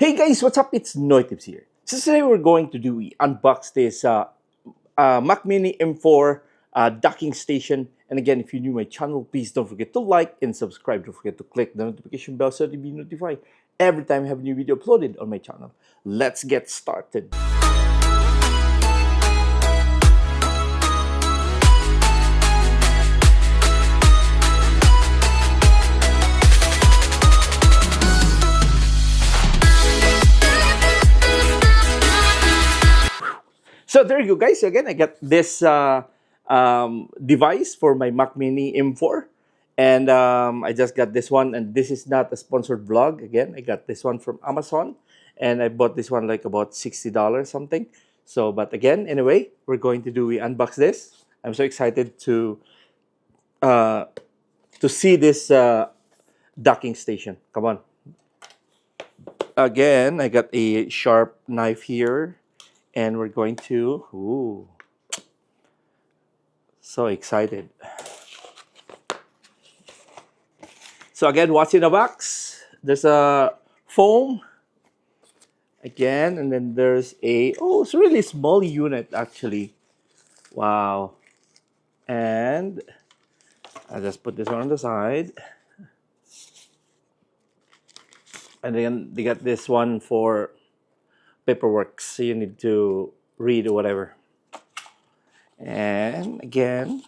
Hey guys, what's up? It's Noytebs here. So today we're going to unbox this Mac Mini M4 docking station. And again, if you're new to my channel, please don't forget to like and subscribe. Don't forget to click the notification bell so to be notified every time I have a new video uploaded on my channel. Let's get started. So there you go, guys. So again, I got this device for my Mac Mini M4. And I just got this one. And this is not a sponsored vlog. Again, I got this one from Amazon. And I bought this one like about $60 something. So, but again, anyway, we unbox this. I'm so excited to see this docking station. Come on. Again, I got a sharp knife here. And we're going to, so excited. So again, what's in the box? There's a foam. Again, and then there's it's a really small unit actually. Wow. And I just put this one on the side. And then they got this one for paperwork, so you need to read or whatever. And again,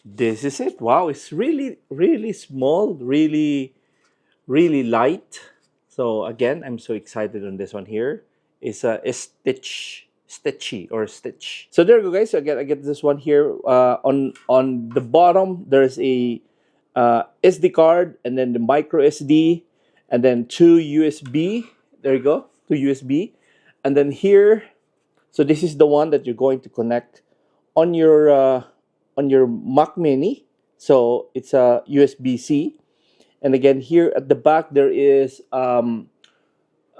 this is it. Wow, it's really small, really light. So again, I'm so excited on this one here. It's a stitch. So there you go, guys. So again, I get this one here. On the bottom, there's a SD card, and then the micro SD, and then two USB. There you go, two USB. And then here, so this is the one that you're going to connect on your Mac Mini. So it's a USB-C. And again, here at the back, there is a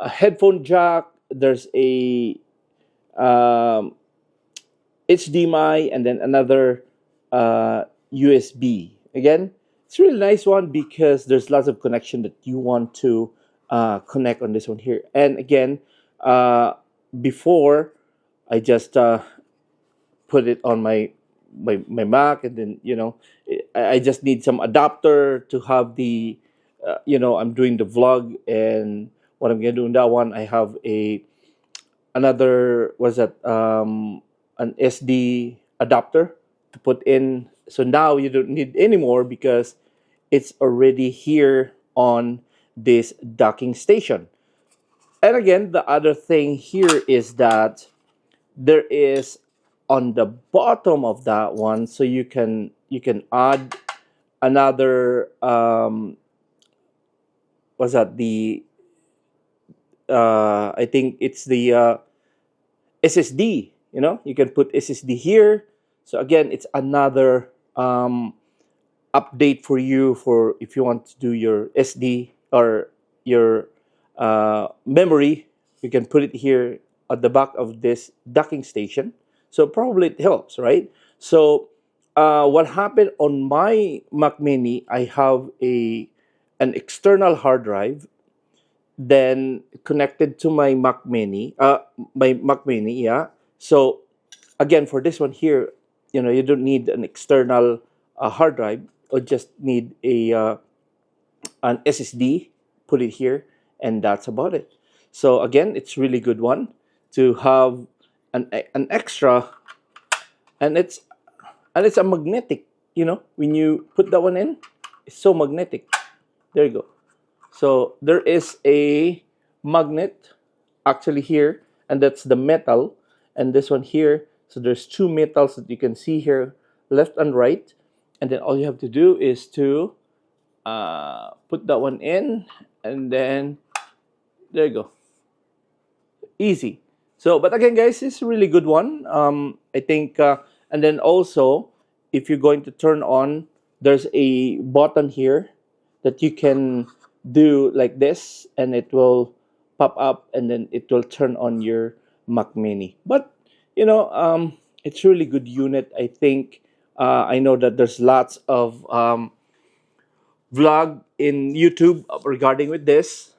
headphone jack. There's a HDMI, and then another USB. Again, it's a really nice one because there's lots of connection that you want to connect on this one here. And again, before I just put it on my Mac, and then I just need some adapter to have the I'm doing the vlog, and what I'm gonna do in that one, I have another an SD adapter to put in. So now you don't need anymore because it's already here on this docking station. And again, the other thing here is that there is on the bottom of that one, so you can add another I think it's the SSD. You can put SSD here. So again, it's another update for you for if you want to do your SD or your memory. You can put it here at the back of this docking station. So probably it helps, right? So what happened on my Mac Mini, I have an external hard drive, then connected to my Mac Mini, yeah. So again, for this one here, you don't need an external hard drive, or just need an SSD. Put it here, and that's about it. So again, it's really good one to have an extra, and it's a magnetic. When you put that one in, it's so magnetic. There you go. So there is a magnet actually here, and that's the metal, and this one here. So there's two metals that you can see here, left and right, and then all you have to do is to put that one in, and then there you go. Easy. So, but again, guys, it's a really good one. I think, and then also, if you're going to turn on, there's a button here that you can do like this, and it will pop up, and then it will turn on your Mac Mini. But it's really good unit. I think I know that there's lots of vlog in YouTube regarding with this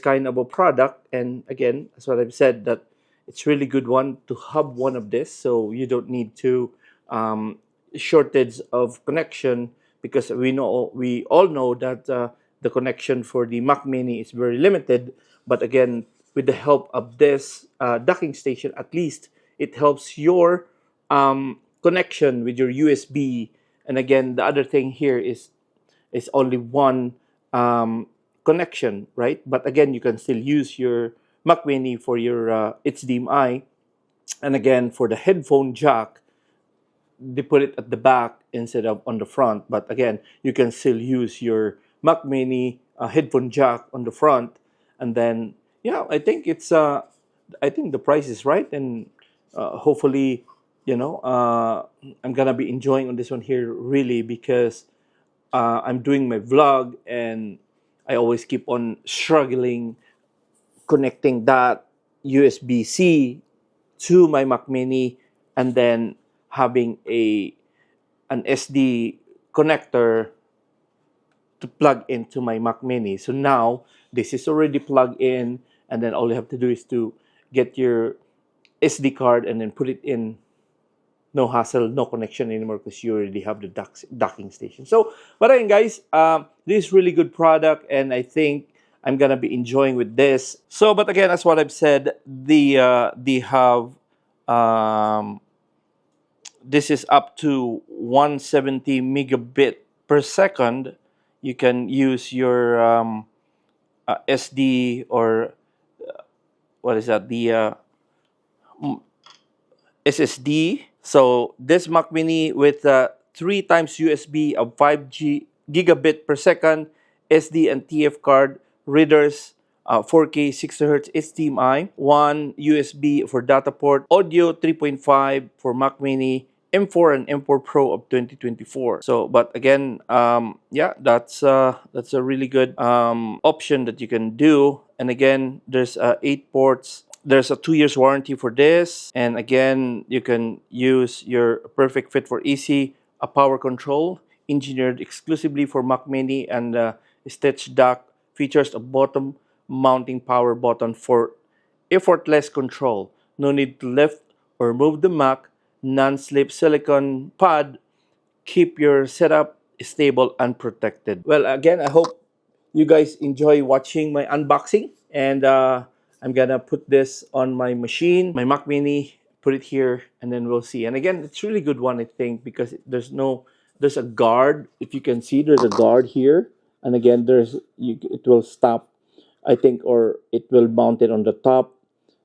kind of a product. And again, that's what I've said, that it's really good one to have one of this, so you don't need to um, shortage of connection, because we all know that the connection for the Mac Mini is very limited. But again, with the help of this docking station, at least it helps your connection with your USB. And again, the other thing here is only one connection, right? But again, you can still use your Mac Mini for your HDMI. And again, for the headphone jack, they put it at the back instead of on the front. But again, you can still use your Mac Mini headphone jack on the front. And then, yeah, I think the price is right. And hopefully, I'm gonna be enjoying on this one here, really, because I'm doing my vlog, and I always keep on struggling connecting that USB-C to my Mac Mini, and then having an SD connector to plug into my Mac Mini. So now this is already plugged in, and then all you have to do is to get your SD card and then put it in. No hassle, no connection anymore, because you already have the docking station. So, but again, guys, this is really good product, and I think I'm gonna be enjoying with this. So, but again, as what I've said, they have this is up to 170 megabit per second. You can use your SD, or what is that? The SSD. So this Mac Mini with 3 times USB of 5 gigabit per second, SD and TF card readers, 4K 60Hz HDMI, one USB for data port, audio 3.5 for Mac Mini, M4 and M4 Pro of 2024. So, but again, yeah, that's a really good option that you can do. And again, there's 8 ports. There's a 2 years warranty for this. And again, you can use your perfect fit for easy, a power control engineered exclusively for Mac Mini, and stitch dock features a bottom mounting power button for effortless control. No need to lift or move the Mac. Non-slip silicone pad keep your setup stable and protected. Well, again, I hope you guys enjoy watching my unboxing, and I'm gonna put this on my machine, my Mac Mini, put it here, and then we'll see. And again, it's really good one, I think, because there's a guard. If you can see, there's a guard here, and again, it will stop, I think, or it will mount it on the top.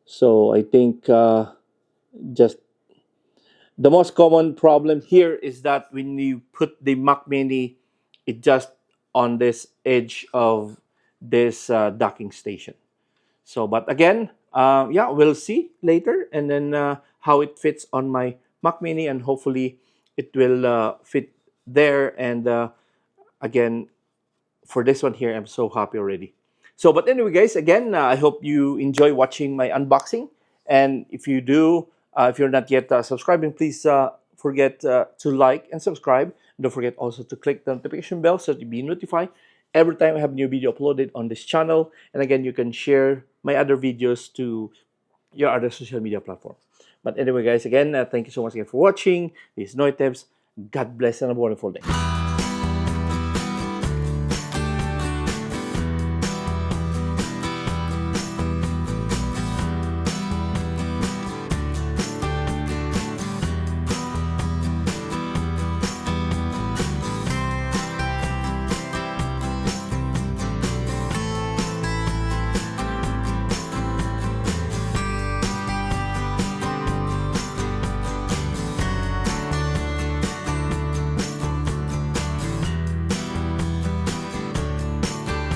So I think just the most common problem here is that when you put the Mac Mini, it just on this edge of this docking station. So, but again, yeah, we'll see later, and then how it fits on my Mac Mini, and hopefully it will fit there. And again, for this one here, I'm so happy already. So, but anyway, guys, again, I hope you enjoy watching my unboxing. And if you do, if you're not yet subscribing, please forget to like and subscribe. Don't forget also to click the notification bell so that you'll be notified every time I have a new video uploaded on this channel. And again, you can share my other videos to your other social media platform. But anyway, guys, again, thank you so much again for watching. This is Noytebs. God bless and have a wonderful day.